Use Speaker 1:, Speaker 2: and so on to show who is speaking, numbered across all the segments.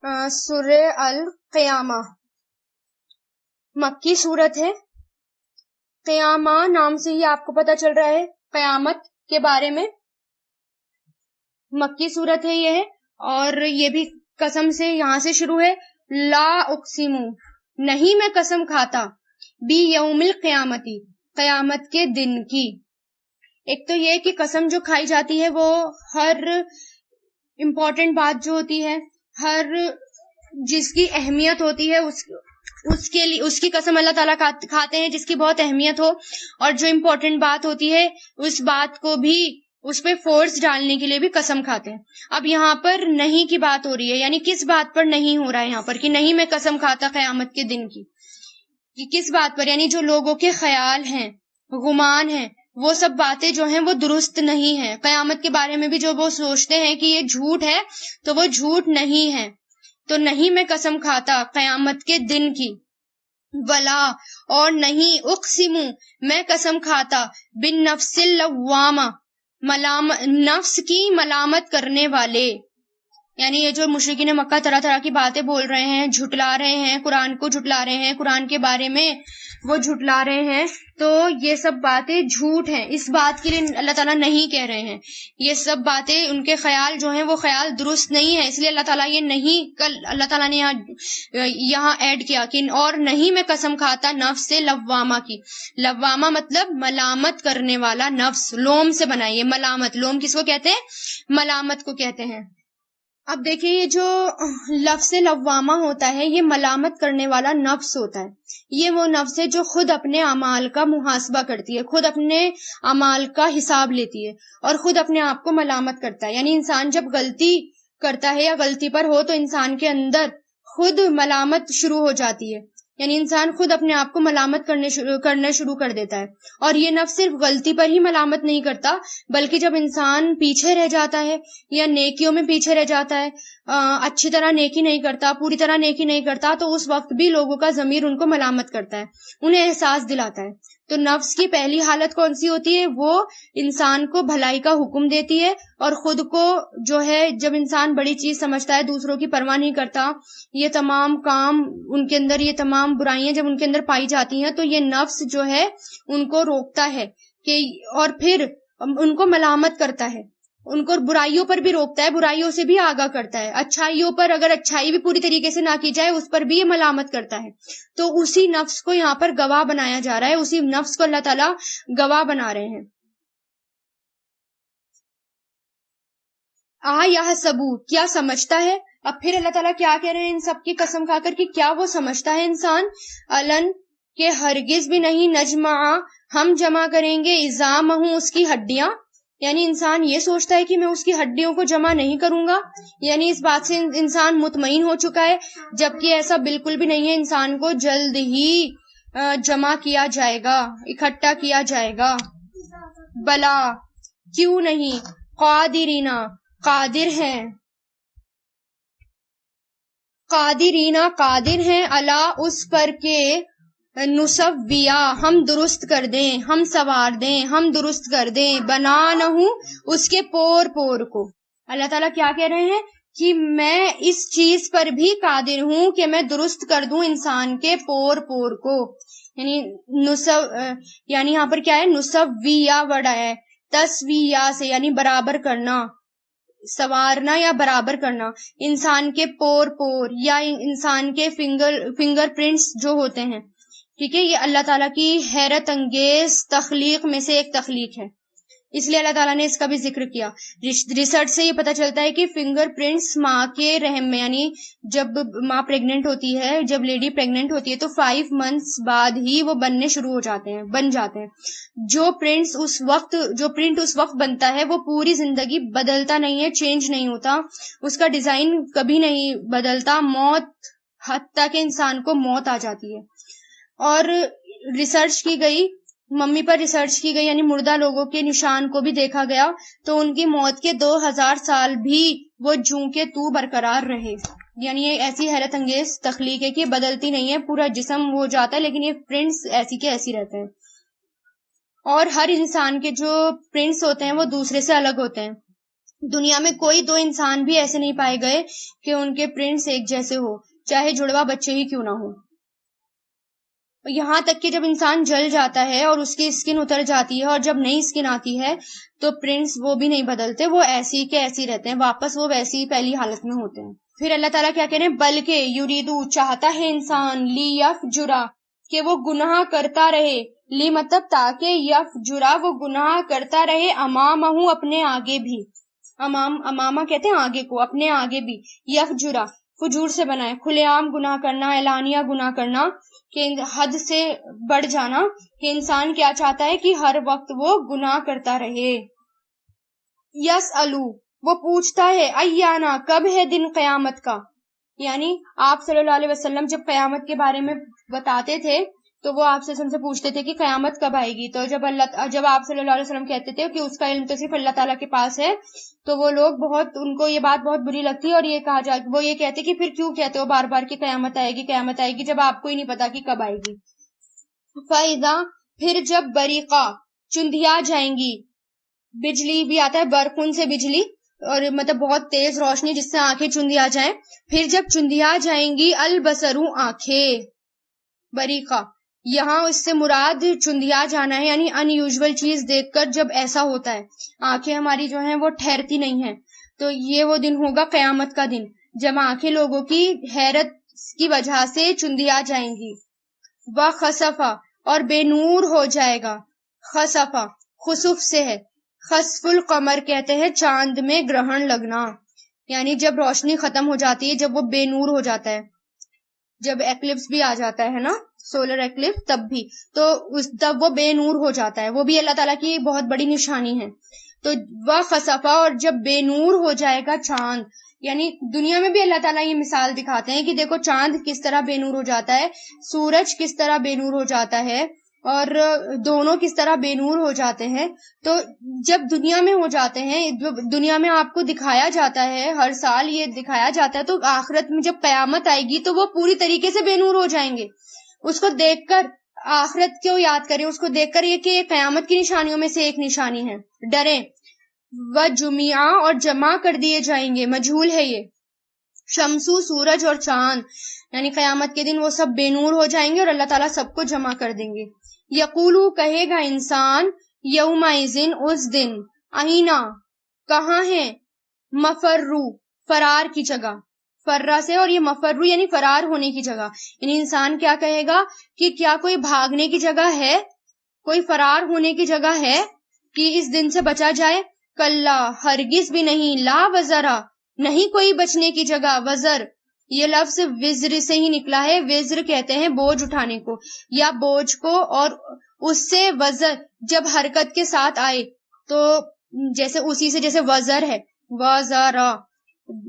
Speaker 1: سورہ القیامہ مکی صورت ہے. قیامہ نام سے ہی آپ کو پتہ چل رہا ہے قیامت کے بارے میں. مکی صورت ہے یہ ہے، اور یہ بھی قسم سے یہاں سے شروع ہے. لا اقسم، نہیں میں قسم کھاتا، بی یوم القیامتی، قیامت کے دن کی. ایک تو یہ کہ قسم جو کھائی جاتی ہے وہ ہر امپورٹنٹ بات جو ہوتی ہے، ہر جس کی اہمیت ہوتی ہے اس کے لیے اس کی قسم اللہ تعالیٰ کھاتے ہیں، جس کی بہت اہمیت ہو، اور جو امپورٹنٹ بات ہوتی ہے اس بات کو بھی اس پہ فورس ڈالنے کے لیے بھی قسم کھاتے ہیں. اب یہاں پر نہیں کی بات ہو رہی ہے، یعنی کس بات پر نہیں ہو رہا ہے یہاں پر کہ نہیں میں قسم کھاتا قیامت کے دن کی، کہ کس بات پر؟ یعنی جو لوگوں کے خیال ہیں، گمان ہیں، وہ سب باتیں جو ہیں وہ درست نہیں ہیں. قیامت کے بارے میں بھی جو وہ سوچتے ہیں کہ یہ جھوٹ ہے تو وہ جھوٹ نہیں ہے. تو نہیں میں قسم کھاتا قیامت کے دن کی. ولا، اور نہیں، اقسم، میں قسم کھاتا بالنفس اللوامہ، نفس کی ملامت کرنے والے. یعنی یہ جو مشرکین مکہ طرح طرح کی باتیں بول رہے ہیں، جھٹلا رہے ہیں، قرآن کو جھٹلا رہے ہیں، قرآن کے بارے میں وہ جھٹلا رہے ہیں، تو یہ سب باتیں جھوٹ ہیں. اس بات کے لیے اللہ تعالیٰ نہیں کہہ رہے ہیں. یہ سب باتیں ان کے خیال جو ہیں وہ خیال درست نہیں ہے، اس لیے اللہ تعالیٰ یہ نہیں، کل اللہ تعالیٰ نے یہاں ایڈ کیا کہ اور نہیں میں قسم کھاتا نفس لوامہ کی. لوامہ مطلب ملامت کرنے والا نفس، لوم سے بنائیے ملامت. لوم کس کو کہتے ہیں؟ ملامت کو کہتے ہیں. اب دیکھیں یہ جو لفظ لوامہ ہوتا ہے یہ ملامت کرنے والا نفس ہوتا ہے. یہ وہ نفس ہے جو خود اپنے اعمال کا محاسبہ کرتی ہے، خود اپنے اعمال کا حساب لیتی ہے اور خود اپنے آپ کو ملامت کرتا ہے. یعنی انسان جب غلطی کرتا ہے یا غلطی پر ہو تو انسان کے اندر خود ملامت شروع ہو جاتی ہے. یعنی انسان خود اپنے آپ کو ملامت کرنا شروع کر دیتا ہے. اور یہ نفس صرف غلطی پر ہی ملامت نہیں کرتا، بلکہ جب انسان پیچھے رہ جاتا ہے یا نیکیوں میں پیچھے رہ جاتا ہے، اچھی طرح نیکی نہیں کرتا، پوری طرح نیکی نہیں کرتا، تو اس وقت بھی لوگوں کا ضمیر ان کو ملامت کرتا ہے، انہیں احساس دلاتا ہے. تو نفس کی پہلی حالت کون سی ہوتی ہے؟ وہ انسان کو بھلائی کا حکم دیتی ہے، اور خود کو جو ہے جب انسان بڑی چیز سمجھتا ہے، دوسروں کی پرواہ نہیں کرتا، یہ تمام کام ان کے اندر، یہ تمام برائیاں جب ان کے اندر پائی جاتی ہیں تو یہ نفس جو ہے ان کو روکتا ہے کہ، اور پھر ان کو ملامت کرتا ہے، ان کو برائیوں پر بھی روکتا ہے، برائیوں سے بھی آگاہ کرتا ہے، اچھائیوں پر اگر اچھائی بھی پوری طریقے سے نہ کی جائے اس پر بھی یہ ملامت کرتا ہے. تو اسی نفس کو یہاں پر گواہ بنایا جا رہا ہے، اسی نفس کو اللہ تعالیٰ گواہ بنا رہے ہیں. یحسبو، کیا سمجھتا ہے؟ اب پھر اللہ تعالیٰ کیا کہہ رہے ہیں ان سب کی قسم کھا کر کہ کیا وہ سمجھتا ہے انسان؟ الن، کہ ہرگز بھی نہیں، نجمع، ہم جمع کریں گے، عظامہ، اس کی ہڈیاں. یعنی انسان یہ سوچتا ہے کہ میں اس کی ہڈیوں کو جمع نہیں کروں گا، یعنی اس بات سے انسان مطمئن ہو چکا ہے، جبکہ ایسا بالکل بھی نہیں ہے. انسان کو جلد ہی جمع کیا جائے گا، اکٹھا کیا جائے گا. بلا، کیوں نہیں، قادرین، قادر ہیں، قادرین، قادر ہیں، اللہ اس پر کے، نسویہ، ہم درست کر دیں، ہم سوار دیں، ہم درست کر دیں، بنانہ، اس کے پور پور کو. اللہ تعالیٰ کیا کہہ رہے ہیں کہ میں اس چیز پر بھی قادر ہوں کہ میں درست کر دوں انسان کے پور پور کو. یعنی یعنی یہاں پر کیا ہے؟ نسویہ ورڈ ہے، تسویہ سے، یعنی برابر کرنا، سوارنا یا برابر کرنا. انسان کے پور پور یا انسان کے فنگر پرنٹس جو ہوتے ہیں، ٹھیک ہے، یہ اللہ تعالیٰ کی حیرت انگیز تخلیق میں سے ایک تخلیق ہے، اس لیے اللہ تعالیٰ نے اس کا بھی ذکر کیا. ریسرچ سے یہ پتہ چلتا ہے کہ فنگر پرنٹس ماں کے رحم میں، یعنی جب ماں پریگننٹ ہوتی ہے، جب لیڈی پریگننٹ ہوتی ہے تو 5 months بعد ہی وہ بننے شروع ہو جاتے ہیں، بن جاتے ہیں. جو پرنٹ اس وقت بنتا ہے وہ پوری زندگی بدلتا نہیں ہے، چینج نہیں ہوتا، اس کا ڈیزائن کبھی نہیں بدلتا، موت، حتیٰ کہ انسان کو موت آ جاتی ہے. اور ریسرچ کی گئی، ممی پر ریسرچ کی گئی، یعنی مردہ لوگوں کے نشان کو بھی دیکھا گیا، تو ان کی موت کے 2000 سال بھی وہ جوں کے تو برقرار رہے. یعنی یہ ایسی حیرت انگیز تخلیق ہے کہ بدلتی نہیں ہے، پورا جسم ہو جاتا ہے لیکن یہ پرنٹس ایسی کے ایسی رہتے ہیں. اور ہر انسان کے جو پرنٹس ہوتے ہیں وہ دوسرے سے الگ ہوتے ہیں. دنیا میں کوئی دو انسان بھی ایسے نہیں پائے گئے کہ ان کے پرنٹس ایک جیسے ہو، چاہے جڑوا بچے ہی کیوں نہ ہو۔ یہاں تک کہ جب انسان جل جاتا ہے اور اس کی اسکن اتر جاتی ہے اور جب نئی اسکن آتی ہے تو پرنٹس وہ بھی نہیں بدلتے، وہ ایسی کے ایسی رہتے ہیں، واپس وہ ویسی ہی پہلی حالت میں ہوتے ہیں۔ پھر اللہ تعالیٰ کیا کہہ رہے ہیں، بلکہ یریدو چاہتا ہے انسان، لی یفجرا کہ وہ گناہ کرتا رہے، لی مطلب تاکہ، یفجرا وہ گناہ کرتا رہے، امامہ اپنے آگے بھی، امامہ کہتے ہیں آگے کو، اپنے آگے بھی، یفجرا فجور سے بنائے، کھلے عام گناہ کرنا، اعلانیہ گناہ کرنا، کہ حد سے بڑھ جانا، کہ انسان کیا چاہتا ہے کہ ہر وقت وہ گناہ کرتا رہے۔ یسألو وہ پوچھتا ہے، ایانا کب ہے دن قیامت کا، یعنی آپ صلی اللہ علیہ وسلم جب قیامت کے بارے میں بتاتے تھے تو وہ آپ سے پوچھتے تھے کہ قیامت کب آئے گی، تو جب آپ صلی اللہ علیہ وسلم کہتے تھے کہ اس کا علم تو صرف اللہ تعالیٰ کے پاس ہے، تو وہ لوگ ان کو یہ بات بہت بری لگتی ہے، اور یہ کہا جائے، وہ یہ کہتے کہ پھر کیوں کہتے ہو بار بار کہ قیامت آئے گی قیامت آئے گی، جب آپ کو ہی نہیں پتا کہ کب آئے گی۔ فَإِذَا پھر جب بریقہ چندھیا جائیں گی، بجلی بھی آتا ہے برقن سے بجلی، اور مطلب بہت تیز روشنی جس سے آنکھیں چندھیا جائیں، پھر جب چندھیا جائیں گی، البصرو آنکھیں، بریقہ یہاں اس سے مراد چندھیا جانا ہے، یعنی ان یوزول چیز دیکھ کر جب ایسا ہوتا ہے، آنکھیں ہماری جو ہیں وہ ٹھہرتی نہیں ہیں، تو یہ وہ دن ہوگا قیامت کا دن جب آنکھیں لوگوں کی حیرت کی وجہ سے چندھیا جائیں گی۔ وَخَسَفَ اور بے نور ہو جائے گا، خسفہ خسف سے ہے، خسف القمر کہتے ہیں چاند میں گرہن لگنا، یعنی جب روشنی ختم ہو جاتی ہے، جب وہ بے نور ہو جاتا ہے، جب ایکلپس بھی آ جاتا ہے نا، سولر ایکلپس، تب وہ بے نور ہو جاتا ہے، وہ بھی اللہ تعالیٰ کی بہت بڑی نشانی ہے۔ تو وہ خسفہ اور جب بے نور ہو جائے گا چاند، یعنی دنیا میں بھی اللہ تعالیٰ یہ مثال دکھاتے ہیں کہ دیکھو چاند کس طرح بے نور ہو جاتا ہے، سورج کس طرح بے نور ہو جاتا ہے، اور دونوں کس طرح بے نور ہو جاتے ہیں۔ تو جب دنیا میں ہو جاتے ہیں، دنیا میں آپ کو دکھایا جاتا ہے، ہر سال یہ دکھایا جاتا ہے، تو آخرت میں جب قیامت آئے گی تو وہ پوری طریقے سے بے نور ہو جائیں گے۔ اس کو دیکھ کر آخرت کیوں یاد کریں، اس کو دیکھ کر یہ کہ یہ قیامت کی نشانیوں میں سے ایک نشانی ہے، ڈریں۔ وجمیا اور جمع کر دیے جائیں گے، مجہول ہے یہ، شمسو سورج اور چاند، یعنی قیامت کے دن وہ سب بے نور ہو جائیں گے اور اللہ تعالیٰ سب کو جمع کر دیں گے۔ یقولو کہے گا انسان، یومئذ اس دن، اینا کہاں ہے، مفرو فرار کی جگہ، فرا سے، اور یہ مفرو یعنی فرار ہونے کی جگہ، یعنی انسان کیا کہے گا کہ کیا کوئی بھاگنے کی جگہ ہے، کوئی فرار ہونے کی جگہ ہے کہ اس دن سے بچا جائے، کلا ہرگز بھی نہیں، لا وزرا نہیں کوئی بچنے کی جگہ، وزر یہ لفظ وزر سے ہی نکلا ہے، وزر کہتے ہیں بوجھ اٹھانے کو یا بوجھ کو، اور اس سے وزر جب حرکت کے ساتھ آئے تو جیسے اسی سے جیسے وزر ہے، وزرا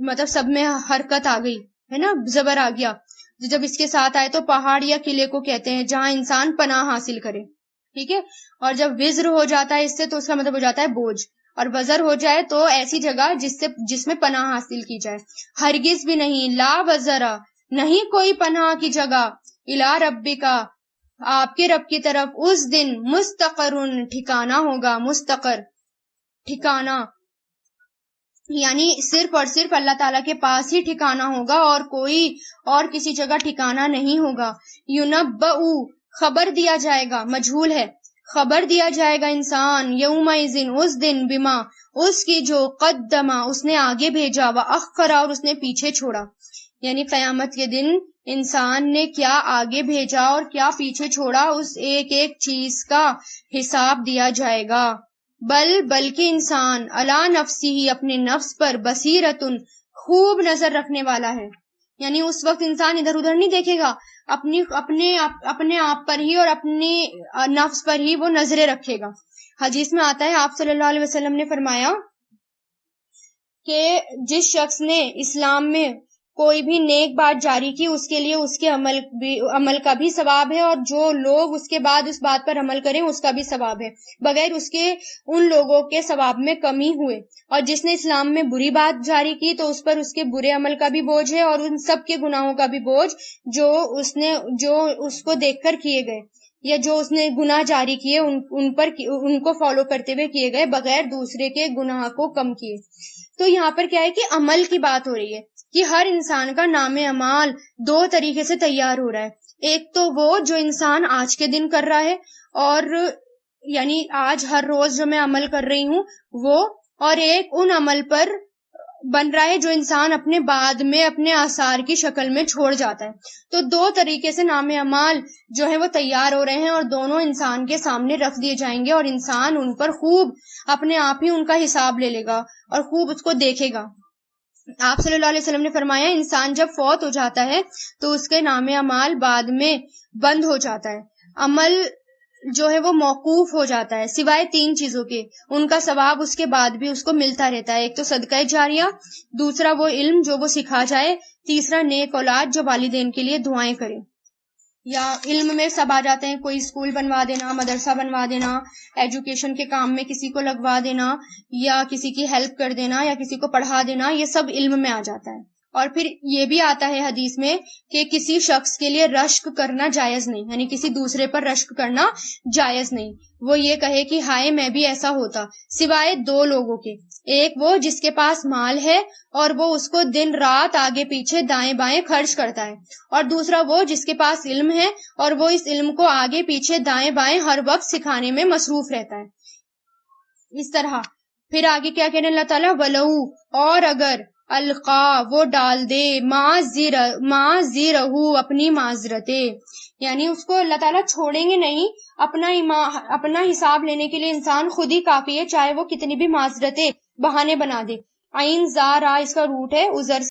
Speaker 1: مطلب سب میں حرکت آ گئی ہے نا، زبر آ گیا، جب اس کے ساتھ آئے تو پہاڑ یا قلعے کو کہتے ہیں جہاں انسان پناہ حاصل کرے، ٹھیک ہے، اور جب وزر ہو جاتا ہے اس سے تو اس کا مطلب ہو جاتا ہے بوجھ، اور وزر ہو جائے تو ایسی جگہ جس میں پناہ حاصل کی جائے۔ ہرگز بھی نہیں، لا وزرا نہیں کوئی پناہ کی جگہ، الی ربکا آپ کے رب کی طرف، اس دن مستقرن ٹھکانہ ہوگا، مستقر ٹھکانہ، یعنی صرف اور صرف اللہ تعالیٰ کے پاس ہی ٹھکانہ ہوگا اور کوئی اور کسی جگہ ٹھکانہ نہیں ہوگا۔ ینبؤ خبر دیا جائے گا، مجہول ہے، خبر دیا جائے گا انسان، یومئذ اس دن، بما اس کی جو قدما اس نے آگے بھیجا، واخرا اور اس نے پیچھے چھوڑا، یعنی قیامت کے دن انسان نے کیا آگے بھیجا اور کیا پیچھے چھوڑا، اس ایک ایک چیز کا حساب دیا جائے گا۔ بلکہ انسان علی نفسی اپنے نفس پر بصیرتن خوب نظر رکھنے والا ہے، یعنی اس وقت انسان ادھر ادھر نہیں دیکھے گا، اپنے آپ پر ہی اور اپنے نفس پر ہی وہ نظریں رکھے گا۔ حدیث میں آتا ہے آپ صلی اللہ علیہ وسلم نے فرمایا کہ جس شخص نے اسلام میں کوئی بھی نیک بات جاری کی اس کے لیے اس کے عمل کا بھی ثواب ہے، اور جو لوگ اس کے بعد اس بات پر عمل کریں اس کا بھی ثواب ہے، بغیر اس کے ان لوگوں کے ثواب میں کمی ہوئے، اور جس نے اسلام میں بری بات جاری کی تو اس پر اس کے برے عمل کا بھی بوجھ ہے، اور ان سب کے گناہوں کا بھی بوجھ جو اس کو دیکھ کر کیے گئے، یا جو اس نے گناہ جاری کیے ان کو فالو کرتے ہوئے کیے گئے بغیر دوسرے کے گناہ کو کم کیے۔ تو یہاں پر کیا ہے کہ عمل کی بات ہو رہی ہے کہ ہر انسان کا نام اعمال دو طریقے سے تیار ہو رہا ہے. ایک تو وہ جو انسان آج کے دن کر رہا ہے، اور یعنی آج ہر روز جو میں عمل کر رہی ہوں وہ، اور ایک ان عمل پر بن رہا ہے جو انسان اپنے بعد میں اپنے آثار کی شکل میں چھوڑ جاتا ہے. تو دو طریقے سے نام اعمال جو ہے وہ تیار ہو رہے ہیں، اور دونوں انسان کے سامنے رکھ دیے جائیں گے، اور انسان ان پر خوب اپنے آپ ہی ان کا حساب لے لے گا اور خوب اس کو دیکھے گا. آپ صلی اللہ علیہ وسلم نے فرمایا انسان جب فوت ہو جاتا ہے تو اس کے نام اعمال بعد میں بند ہو جاتا ہے، عمل جو ہے وہ موقوف ہو جاتا ہے، سوائے تین چیزوں کے. ان کا ثواب اس کے بعد بھی اس کو ملتا رہتا ہے. ایک تو صدقہ جاریہ، دوسرا وہ علم جو وہ سکھا جائے، تیسرا نیک اولاد جو والدین کے لیے دعائیں کرے. یا علم میں سب آ جاتے ہیں، کوئی اسکول بنوا دینا، مدرسہ بنوا دینا، ایجوکیشن کے کام میں کسی کو لگوا دینا، یا کسی کی ہیلپ کر دینا، یا کسی کو پڑھا دینا، یہ سب علم میں آ جاتا ہے. اور پھر یہ بھی آتا ہے حدیث میں کہ کسی شخص کے لیے رشک کرنا جائز نہیں، یعنی کسی دوسرے پر رشک کرنا جائز نہیں. وہ یہ کہے کہ ہائے میں بھی ایسا ہوتا، سوائے دو لوگوں کے. ایک وہ جس کے پاس مال ہے اور وہ اس کو دن رات آگے پیچھے دائیں بائیں خرچ کرتا ہے، اور دوسرا وہ جس کے پاس علم ہے اور وہ اس علم کو آگے پیچھے دائیں بائیں ہر وقت سکھانے میں مصروف رہتا ہے. اس طرح پھر آگے کیا کہنے اللہ تعالیٰ، وَلَوْ اور اگر القا وہ ڈال دے معذرہ اپنی معذرتیں، یعنی اس کو اللہ تعالیٰ چھوڑیں گے نہیں، اپنا حساب لینے کے لیے انسان خود ہی کافی ہے، چاہے وہ کتنی بھی معذرتیں بہانے بنا دے. عین زارا اس کا روٹ ہے عذر